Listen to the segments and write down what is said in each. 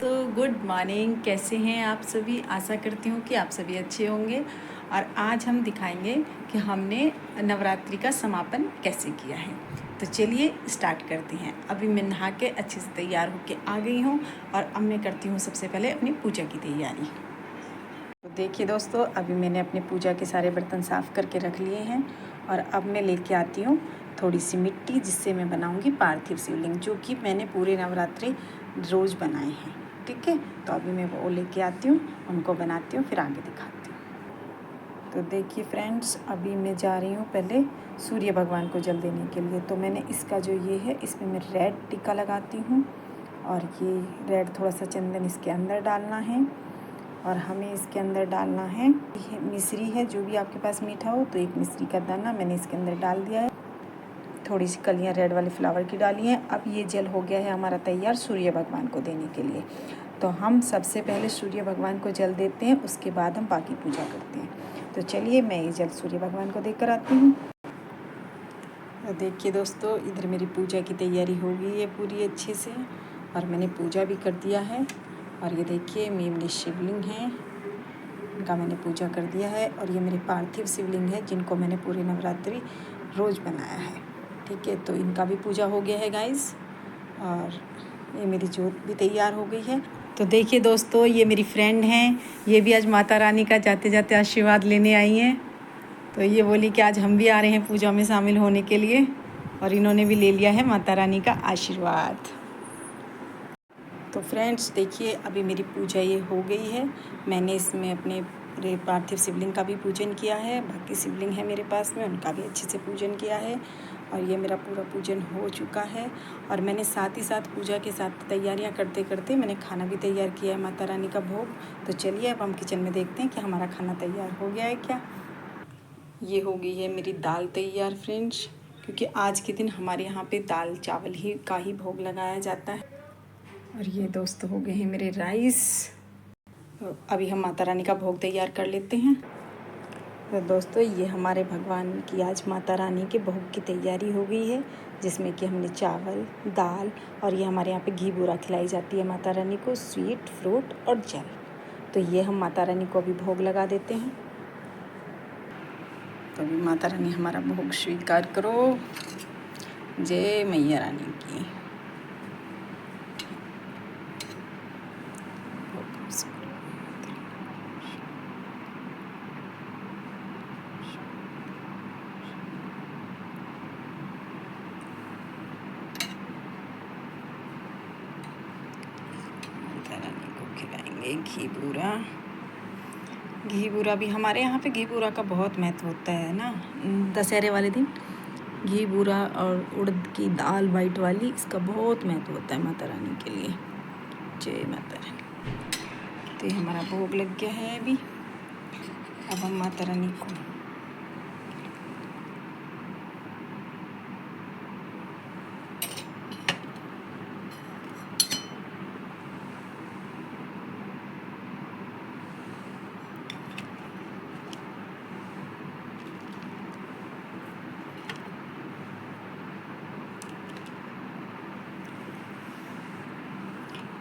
दोस्तों, good morning. कैसे हैं आप सभी? आशा करती हूँ कि आप सभी अच्छे होंगे। और आज हम दिखाएंगे कि हमने नवरात्रि का समापन कैसे किया है। तो चलिए स्टार्ट करते हैं। अभी मैं नहा के अच्छे से तैयार होके आ गई हूँ और अब मैं करती हूँ सबसे पहले अपनी पूजा की तैयारी। तो देखिए दोस्तों, अभी मैंने अपने पूजा के सारे बर्तन साफ़ करके रख लिए हैं और अब मैं लेके आती हूँ थोड़ी सी मिट्टी, जिससे मैं बनाऊँगी पार्थिव शिवलिंग, जो कि मैंने पूरे नवरात्रि रोज़ बनाए हैं। ठीक है, तो अभी मैं वो लेके आती हूँ, उनको बनाती हूँ, फिर आगे दिखाती हूँ। तो देखिए फ्रेंड्स, अभी मैं जा रही हूँ पहले सूर्य भगवान को जल देने के लिए। तो मैंने इसका जो ये है, इसमें मैं रेड टिक्का लगाती हूँ और ये रेड थोड़ा सा चंदन इसके अंदर डालना है और हमें इसके अंदर डालना है मिश्री है, जो भी आपके पास मीठा हो। तो एक मिश्री का दाना मैंने इसके अंदर डाल दिया है। थोड़ी सी कलियां रेड वाले फ्लावर की डाली हैं। अब ये जल हो गया है हमारा तैयार सूर्य भगवान को देने के लिए। तो हम सबसे पहले सूर्य भगवान को जल देते हैं, उसके बाद हम बाकी पूजा करते हैं। तो चलिए मैं ये जल सूर्य भगवान को देकर आती हूँ। तो देखिए दोस्तों, इधर मेरी पूजा की तैयारी हो गई है पूरी अच्छे से और मैंने पूजा भी कर दिया है। और ये देखिए मेरे शिवलिंग हैं, इनका मैंने पूजा कर दिया है। और ये मेरे पार्थिव शिवलिंग है, जिनको मैंने पूरी नवरात्रि रोज़ बनाया है। ठीक है, तो इनका भी पूजा हो गया है गाइस। और ये मेरी जोत भी तैयार हो गई है। तो देखिए दोस्तों, ये मेरी फ्रेंड हैं, ये भी आज माता रानी का जाते जाते आशीर्वाद लेने आई हैं। तो ये बोली कि आज हम भी आ रहे हैं पूजा में शामिल होने के लिए, और इन्होंने भी ले लिया है माता रानी का आशीर्वाद। तो फ्रेंड्स देखिए, अभी मेरी पूजा ये हो गई है। मैंने इसमें अपने पार्थिव शिवलिंग का भी पूजन किया है। बाकी शिवलिंग है मेरे पास में, उनका भी अच्छे से पूजन किया है। और ये मेरा पूरा पूजन हो चुका है। और मैंने साथ ही साथ पूजा के साथ तैयारियां करते करते मैंने खाना भी तैयार किया है, माता रानी का भोग। तो चलिए अब हम किचन में देखते हैं कि हमारा खाना तैयार हो गया है क्या। ये हो गई है मेरी दाल तैयार फ्रेंड्स, क्योंकि आज के दिन हमारे यहाँ पे दाल चावल ही का ही भोग लगाया जाता है। और ये दोस्त हो गए हैं मेरे राइस। तो अभी हम माता रानी का भोग तैयार कर लेते हैं। तो दोस्तों, ये हमारे भगवान की आज माता रानी के भोग की तैयारी हो गई है, जिसमें कि हमने चावल, दाल और ये हमारे यहाँ पे घी बूरा खिलाई जाती है माता रानी को, स्वीट, फ्रूट और जल। तो ये हम माता रानी को अभी भोग लगा देते हैं। तो अभी माता रानी हमारा भोग स्वीकार करो। जय मैया रानी की। खिलाएंगे घी बूरा। घी बूरा भी हमारे यहाँ पे घी बूरा का बहुत महत्व होता है ना। दशहरे वाले दिन घी बूरा और उड़द की दाल वाइट वाली, इसका बहुत महत्व होता है माता रानी के लिए। जय माता रानी। तो ये हमारा भोग लग गया है अभी। अब हम माता रानी को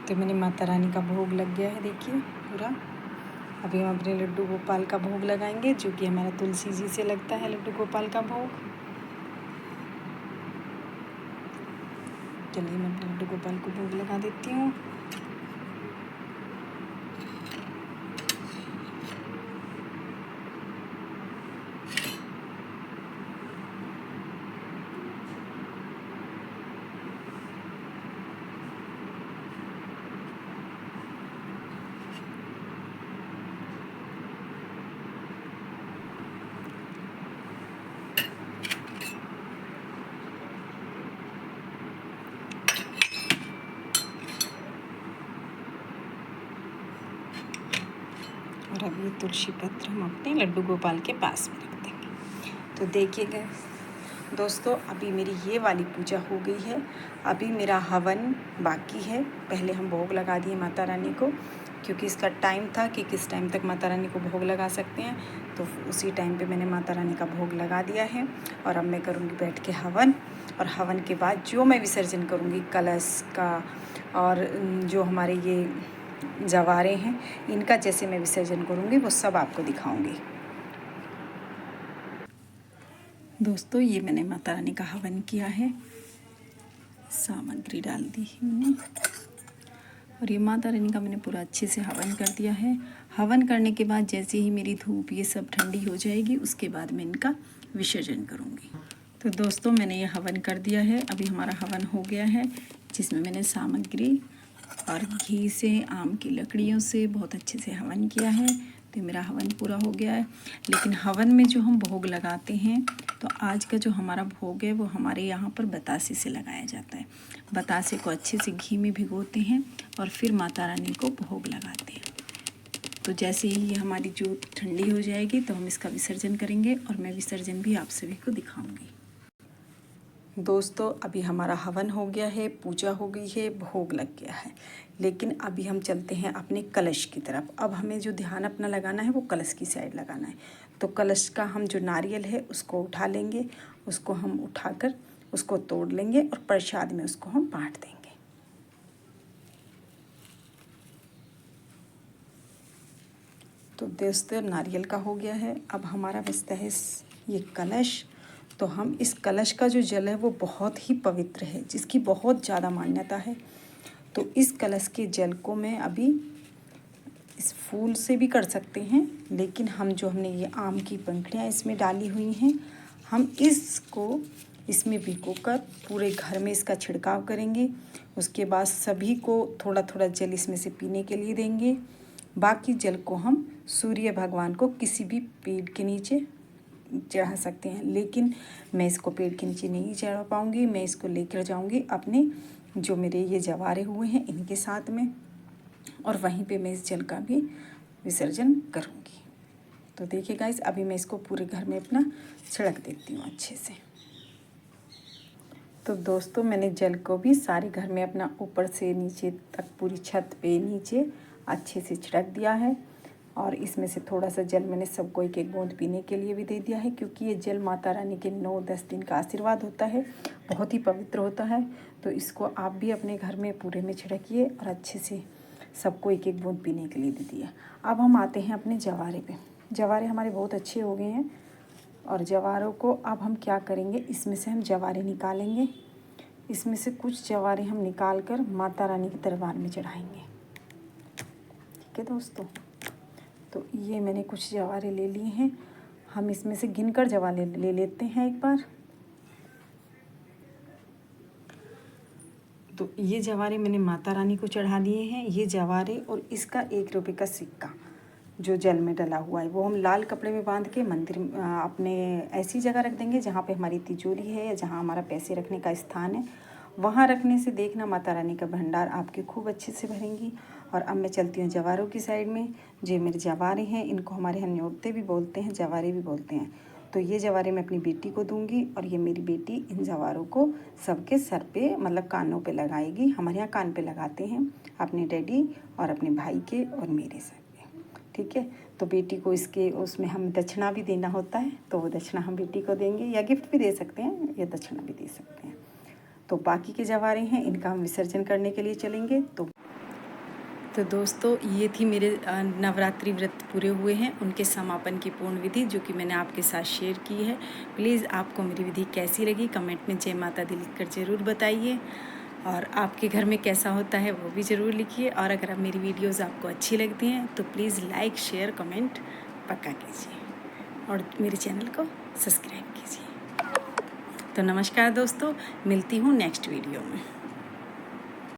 तो मैंने माता रानी का भोग लग गया है देखिए पूरा। अभी हम अपने लड्डू गोपाल का भोग लगाएंगे, जो कि हमारा तुलसी जी से लगता है लड्डू गोपाल का भोग। चलिए मैं अपने लड्डू गोपाल को भोग लगा देती हूँ। और अब ये तुलसी पत्र हम अपने लड्डू गोपाल के पास में रख देंगे। तो देखिएगा दोस्तों, अभी मेरी ये वाली पूजा हो गई है। अभी मेरा हवन बाकी है। पहले हम भोग लगा दिए माता रानी को, क्योंकि इसका टाइम था कि किस टाइम तक माता रानी को भोग लगा सकते हैं। तो उसी टाइम पे मैंने माता रानी का भोग लगा दिया है। और अब मैं करूँगी बैठ के हवन। और हवन के बाद जो मैं विसर्जन करूँगी कलश का, और जो हमारे ये जवारे हैं, इनका जैसे मैं विसर्जन करूँगी वो सब आपको दिखाऊँगी। दोस्तों ये मैंने माता रानी का हवन किया है, सामग्री डाल दी है मैंने, और ये माता रानी का मैंने पूरा अच्छे से हवन कर दिया है। हवन करने के बाद जैसे ही मेरी धूप ये सब ठंडी हो जाएगी उसके बाद मैं इनका विसर्जन करूँगी। तो दोस्तों मैंने ये हवन कर दिया है, अभी हमारा हवन हो गया है, जिसमें मैंने सामग्री और घी से, आम की लकड़ियों से बहुत अच्छे से हवन किया है। तो मेरा हवन पूरा हो गया है। लेकिन हवन में जो हम भोग लगाते हैं, तो आज का जो हमारा भोग है वो हमारे यहाँ पर बतासे से लगाया जाता है। बतासे को अच्छे से घी में भिगोते हैं और फिर माता रानी को भोग लगाते हैं। तो जैसे ही ये हमारी जोत ठंडी हो जाएगी तो हम इसका विसर्जन करेंगे और मैं विसर्जन भी आप सभी को दिखाऊंगी। दोस्तों अभी हमारा हवन हो गया है, पूजा हो गई है, भोग लग गया है, लेकिन अभी हम चलते हैं अपने कलश की तरफ। अब हमें जो ध्यान अपना लगाना है वो कलश की साइड लगाना है। तो कलश का हम जो नारियल है उसको उठा लेंगे, उसको हम उठाकर उसको तोड़ लेंगे और प्रसाद में उसको हम बांट देंगे। तो दोस्तों नारियल का हो गया है। अब हमारा बचता है ये कलश। तो हम इस कलश का जो जल है वो बहुत ही पवित्र है, जिसकी बहुत ज़्यादा मान्यता है। तो इस कलश के जल को मैं अभी इस फूल से भी कर सकते हैं, लेकिन हमने ये आम की पंखुड़ियाँ इसमें डाली हुई हैं, हम इसको इसमें भिगोकर पूरे घर में इसका छिड़काव करेंगे। उसके बाद सभी को थोड़ा थोड़ा जल इसमें से पीने के लिए देंगे। बाकी जल को हम सूर्य भगवान को किसी भी पेड़ के नीचे चढ़ा सकते हैं, लेकिन मैं इसको पेड़ के नीचे नहीं चढ़ा पाऊँगी। मैं इसको लेकर जाऊँगी अपने जो मेरे ये जवारे हुए हैं इनके साथ में, और वहीं पे मैं इस जल का भी विसर्जन करूँगी। तो देखिए गाइस, अभी मैं इसको पूरे घर में अपना छिड़क देती हूँ अच्छे से। तो दोस्तों मैंने जल को भी सारे घर में अपना ऊपर से नीचे तक पूरी छत पे नीचे अच्छे से छिड़क दिया है। और इसमें से थोड़ा सा जल मैंने सबको एक एक बूंद पीने के लिए भी दे दिया है, क्योंकि ये जल माता रानी के 9-10 दिन का आशीर्वाद होता है, बहुत ही पवित्र होता है। तो इसको आप भी अपने घर में पूरे में छिड़किए और अच्छे से सबको एक एक बूंद पीने के लिए दे दिया। अब हम आते हैं अपने जवारे पे। जवारे हमारे बहुत अच्छे हो गए हैं, और जवारों को अब हम क्या करेंगे, इसमें से हम जवारे निकालेंगे। इसमें से कुछ जवारे हम निकाल कर माता रानी के दरबार में चढ़ाएंगे। ठीक है दोस्तों, तो ये मैंने कुछ जवारे ले लिए हैं। हम इसमें से गिनकर जवारे ले लेते हैं एक बार। तो ये जवारे मैंने माता रानी को चढ़ा दिए हैं। ये जवारे और इसका 1 रुपये का सिक्का जो जल में डला हुआ है वो हम लाल कपड़े में बांध के मंदिर अपने ऐसी जगह रख देंगे जहाँ पे हमारी तिजोरी है या जहाँ हमारा पैसे रखने का स्थान है। वहाँ रखने से देखना माता रानी का भंडार आपके खूब अच्छे से भरेंगी। और अब मैं चलती हूँ जवारों की साइड में। जो मेरे जवारे हैं इनको हमारे यहाँ न्योते भी बोलते हैं, जवारे भी बोलते हैं। तो ये जवारे मैं अपनी बेटी को दूंगी, और ये मेरी बेटी इन जवारों को सबके सर पे मतलब कानों पे लगाएगी। हमारे यहाँ कान पे लगाते हैं, अपने डैडी और अपने भाई के और मेरे सर पे। ठीक है, तो बेटी को इसके उसमें हम दक्षिणा भी देना होता है, तो वो दक्षिणा हम बेटी को देंगे, या गिफ्ट भी दे सकते हैं या दक्षिणा भी दे सकते हैं। तो बाकी के जवारे हैं इनका हम विसर्जन करने के लिए चलेंगे। तो दोस्तों ये थी मेरे नवरात्रि व्रत पूरे हुए हैं, उनके समापन की पूर्ण विधि जो कि मैंने आपके साथ शेयर की है। प्लीज़ आपको मेरी विधि कैसी लगी कमेंट में जय माता दी लिखकर ज़रूर बताइए, और आपके घर में कैसा होता है वो भी ज़रूर लिखिए। और अगर आप मेरी वीडियोज़ आपको अच्छी लगती हैं तो प्लीज़ लाइक शेयर कमेंट पक्का कीजिए, और मेरे चैनल को सब्सक्राइब कीजिए। तो नमस्कार दोस्तों, मिलती हूँ नेक्स्ट वीडियो में।